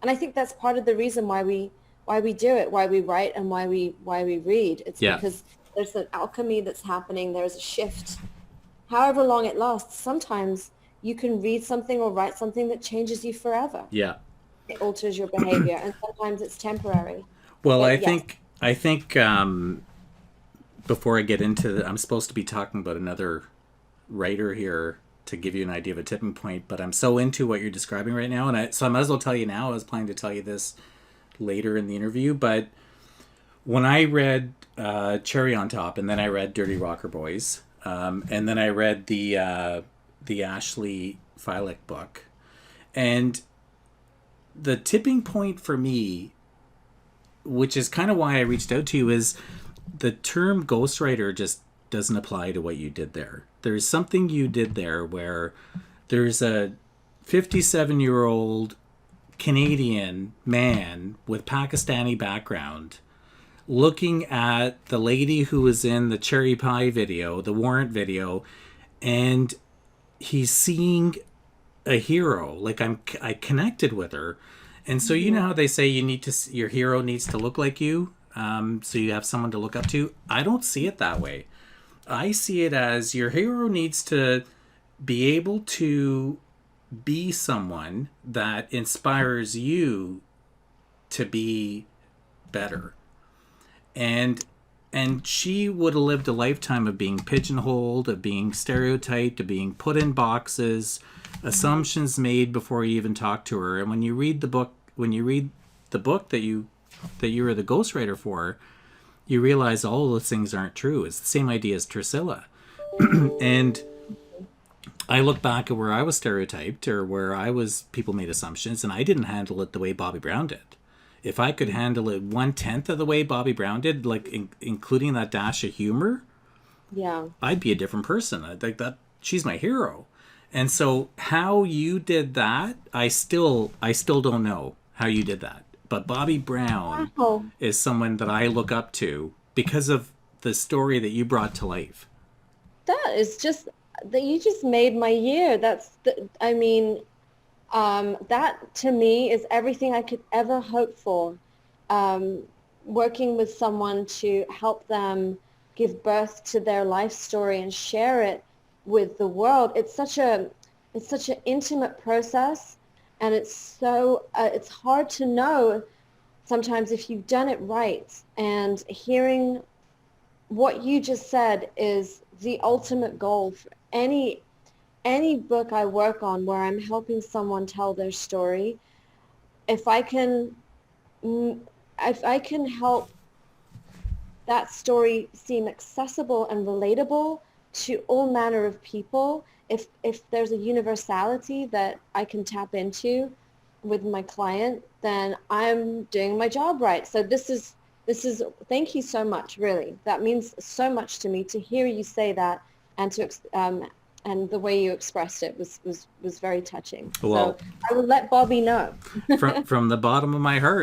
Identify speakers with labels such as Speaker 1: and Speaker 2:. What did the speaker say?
Speaker 1: And I think that's part of the reason why we do it, why we write, and why we read. It's
Speaker 2: Yeah.
Speaker 1: because there's an alchemy that's happening. There's a shift, however long it lasts. Sometimes you can read something or write something that changes you forever.
Speaker 2: Yeah.
Speaker 1: It alters your behavior, and sometimes it's temporary.
Speaker 2: Well,
Speaker 1: But yes.
Speaker 2: I think before I get into I'm supposed to be talking about another writer here to give you an idea of a tipping point, but I'm so into what you're describing right now, and so I might as well tell you now. I was planning to tell you this later in the interview, but when I read Cherry on Top, and then I read Dirty Rocker Boys, and then I read the Ashley Filick book, and the tipping point for me, which is kind of why I reached out to you, is the term ghostwriter just doesn't apply to what you did there. There's something you did there where there's a 57-year-old Canadian man with Pakistani background looking at the lady who was in the cherry pie video, the warrant video, and he's seeing a hero. Like I connected with her, and so you know
Speaker 1: Mhm.
Speaker 2: how they say your hero needs to look like you, so you have someone to look up to. I don't see it that way. I see it as your hero needs to be able to be someone that inspires you to be better. And she would have lived a lifetime of being pigeonholed, of being stereotyped, of being put in boxes,
Speaker 1: Mhm.
Speaker 2: assumptions made before you even talk to her. And when you read the book that you were the ghostwriter for, you realize all those things aren't true. It's the same idea as Drusilla. And I look back at where I was stereotyped or where people made assumptions, and I didn't handle it the way Bobbi Brown did. If I could handle it 1/10 of the way Bobbi Brown did, like including that dash of humor,
Speaker 1: Yeah.
Speaker 2: I'd be a different person. I'd like that. She's my hero. And so how you did that, I still don't know how you did that. But Bobbi Brown
Speaker 1: Wow.
Speaker 2: is someone that I look up to because of the story that you brought to life.
Speaker 1: That is just that you just made my year. I mean, that to me is everything I could ever hope for. Um, Working with someone to help them give birth to their life story and share it with the world. It's such an intimate process, and it's hard to know sometimes if you've done it right. And hearing what you just said is the ultimate goal for any book I work on where I'm helping someone tell their story. If I can, if I can help that story seem accessible and relatable to all manner of people, if there's a universality that I can tap into with my client, then I'm doing my job right. So this is thank you so much, really. That means so much to me to hear you say that, and and the way you expressed it was very touching. So
Speaker 2: Well,
Speaker 1: I will let Bobby know.
Speaker 2: from the bottom of my heart,